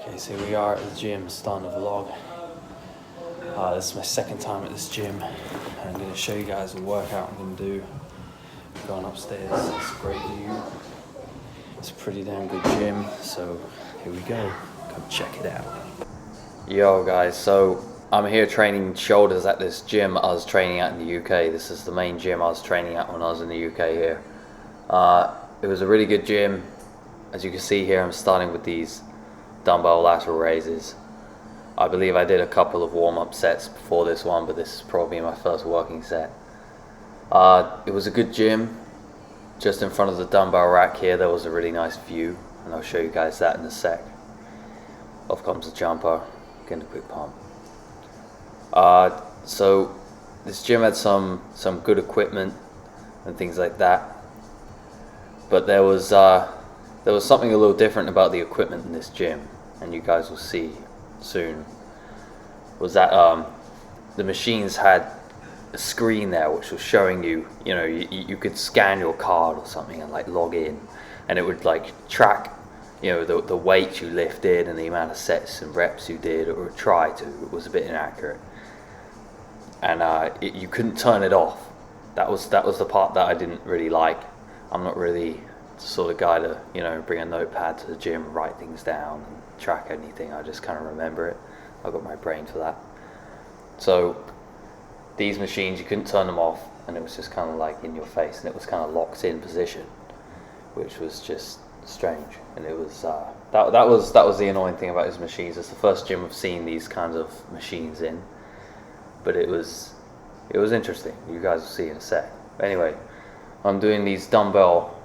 Okay, so we are at the gym starting the vlog. This is my second time at this gym. I'm going to show you guys the workout I'm going to do. Going upstairs, it's a great view. It's a pretty damn good gym, so here we go. Come check it out. Yo guys, so I'm here training shoulders at this gym I was training at in the UK. This is the main gym I was training at when I was in the UK here. It was a really good gym. As you can see here, I'm starting with these dumbbell lateral raises. I believe I did a couple of warm-up sets before this one, but this is probably my first working set. It was a good gym. Just in front of the dumbbell rack here there was a really nice view, and I'll show you guys that in a sec. Off comes the jumper, getting a quick pump. So this gym had some good equipment and things like that, but there was something a little different about the equipment in this gym, and you guys will see soon. Was that the machines had a screen there which was showing you, you could scan your card or something and like log in, and it would like track, the weight you lifted and the amount of sets and reps you did, or try to. It was a bit inaccurate, and you couldn't turn it off. That was the part that I didn't really like. I'm not really the sort of guy to bring a notepad to the gym, write things down and track anything. I just kind of remember it. I've got my brain for that. So these machines, you couldn't turn them off, and it was just kind of like in your face, and it was kind of locked in position, which was just strange. And it was that was the annoying thing about these machines. It's the first gym I've seen these kinds of machines in, but it was interesting. You guys will see in a sec. Anyway, I'm doing these dumbbell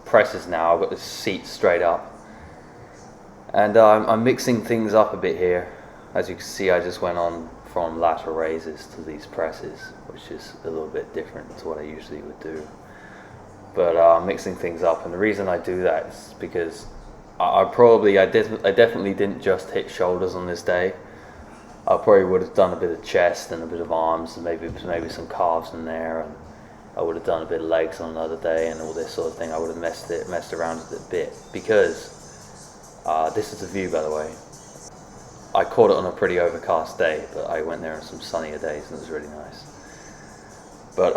presses now. I've got this seat straight up, and I'm mixing things up a bit here. As you can see, I just went on from lateral raises to these presses, which is a little bit different to what I usually would do. But I'm mixing things up, and the reason I do that is because I definitely didn't just hit shoulders on this day. I probably would have done a bit of chest and a bit of arms, and maybe some calves in there, and I would have done a bit of legs on another day, and all this sort of thing. I would have messed around with it a bit, because this is the view, by the way. I caught it on a pretty overcast day, but I went there on some sunnier days, and it was really nice. But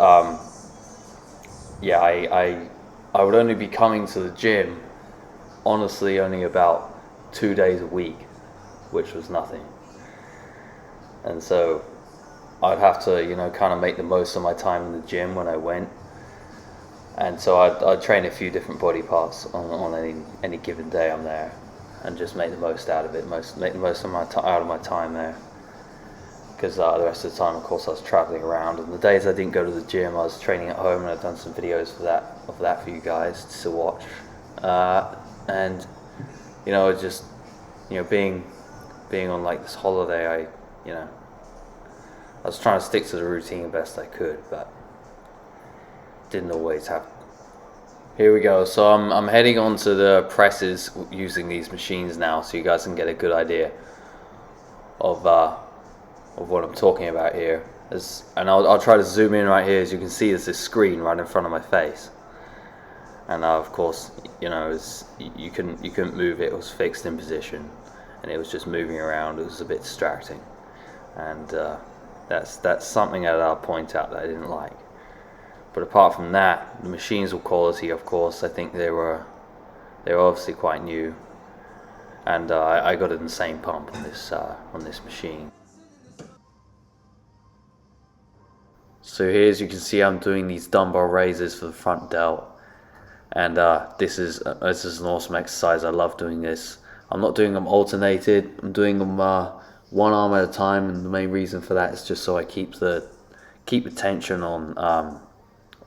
yeah, I would only be coming to the gym, honestly, only about 2 days a week, which was nothing. And so I'd have to, kind of make the most of my time in the gym when I went. And so I'd train a few different body parts on any given day I'm there, and just make the most out of it, make the most of out of my time there. Because the rest of the time, of course, I was traveling around. And the days I didn't go to the gym, I was training at home, and I've done some videos of that for you guys to watch. And just being on like this holiday, I was trying to stick to the routine best I could, but didn't always happen. Here we go. So I'm heading on to the presses using these machines now, so you guys can get a good idea of what I'm talking about here. And I'll try to zoom in right here. As you can see, there's this screen right in front of my face, and of course, you couldn't move it. It was fixed in position, and it was just moving around. It was a bit distracting, and that's something that I'll point out that I didn't like. But apart from that, the machines were quality, of course. I think they were obviously quite new, and I got an insane pump on this machine. So here, as you can see, I'm doing these dumbbell raises for the front delt, and this is an awesome exercise. I love doing this. I'm not doing them alternated. I'm doing them one arm at a time, and the main reason for that is just so I keep the tension on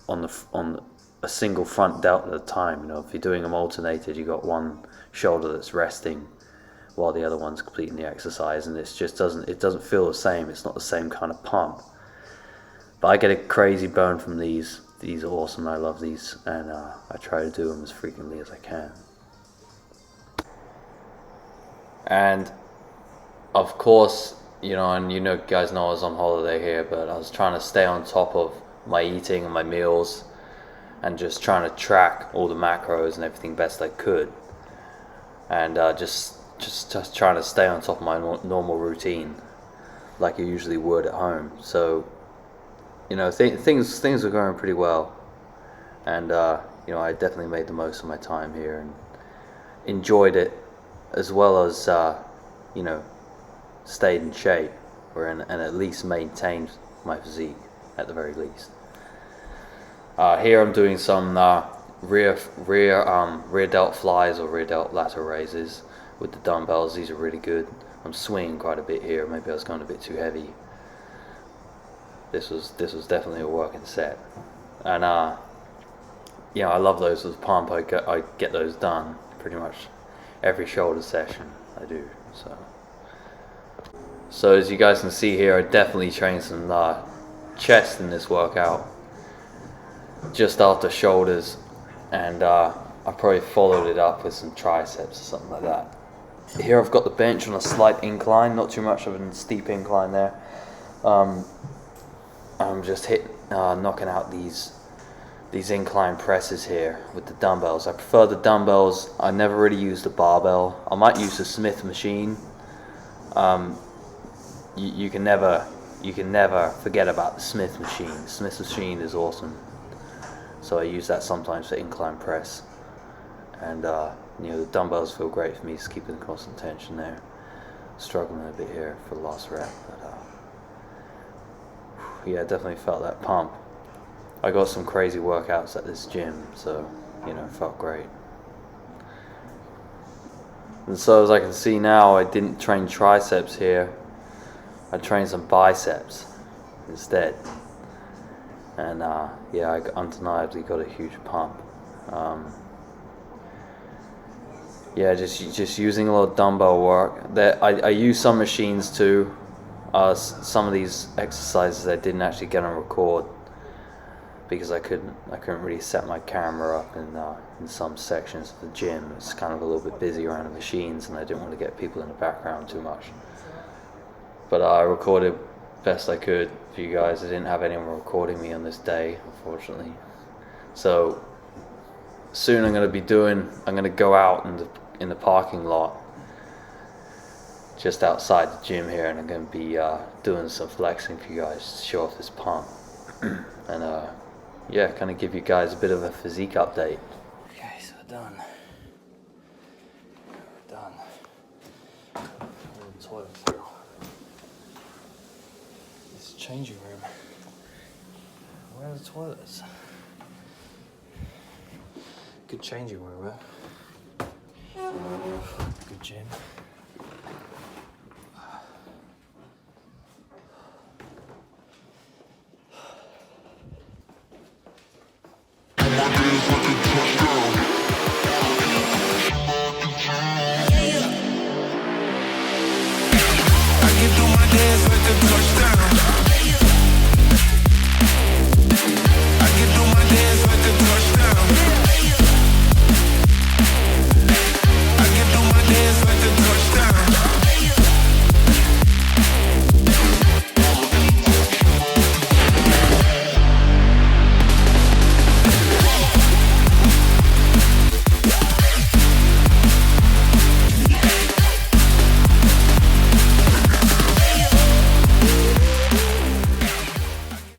a single front delt at a time. If you're doing them alternated, you got one shoulder that's resting while the other one's completing the exercise, and it doesn't feel the same. It's not the same kind of pump. But I get a crazy burn from these. These are awesome. I love these, and I try to do them as frequently as I can. And of course, you guys know I was on holiday here, but I was trying to stay on top of my eating and my meals, and just trying to track all the macros and everything best I could, and just just trying to stay on top of my normal routine, like you usually would at home. So, you know, things were going pretty well, and you know, I definitely made the most of my time here and enjoyed it, as well as you know, stayed in shape, and at least maintained my physique at the very least. Here I'm doing some rear delt flies or rear delt lateral raises with the dumbbells. These are really good. I'm swinging quite a bit here. Maybe I was going a bit too heavy. This was definitely a working set, and you know, I love those with pump. I get those done pretty much every shoulder session I do. So as you guys can see here, I definitely trained some chest in this workout just after shoulders, and I probably followed it up with some triceps or something like that. Here I've got the bench on a slight incline, not too much of a steep incline there. I'm just knocking out these incline presses here with the dumbbells. I prefer the dumbbells. I never really use the barbell. I might use the Smith machine. You can never forget about the Smith machine. The Smith machine is awesome. So I use that sometimes for incline press, and you know, the dumbbells feel great for me, just keeping the constant tension there. Struggling a bit here for the last rep, but yeah, definitely felt that pump. I got some crazy workouts at this gym, so you know, it felt great. And so as I can see now, I didn't train triceps here. I trained some biceps instead, and yeah, I undeniably got a huge pump. Yeah, just using a lot of dumbbell work. I use some machines too. Some of these exercises I didn't actually get on record because I couldn't really set my camera up in some sections of the gym. It's kind of a little bit busy around the machines, and I didn't want to get people in the background too much. But I recorded best I could for you guys. I didn't have anyone recording me on this day, unfortunately. So soon I'm going to go out in the parking lot just outside the gym here, and I'm going to be doing some flexing for you guys to show off this pump. And yeah, kind of give you guys a bit of a physique update. Okay, so done. I'm in the toilet now. This is changing room. Where are the toilets? Good changing room, huh? Good gym. I can do my dance like a touchdown.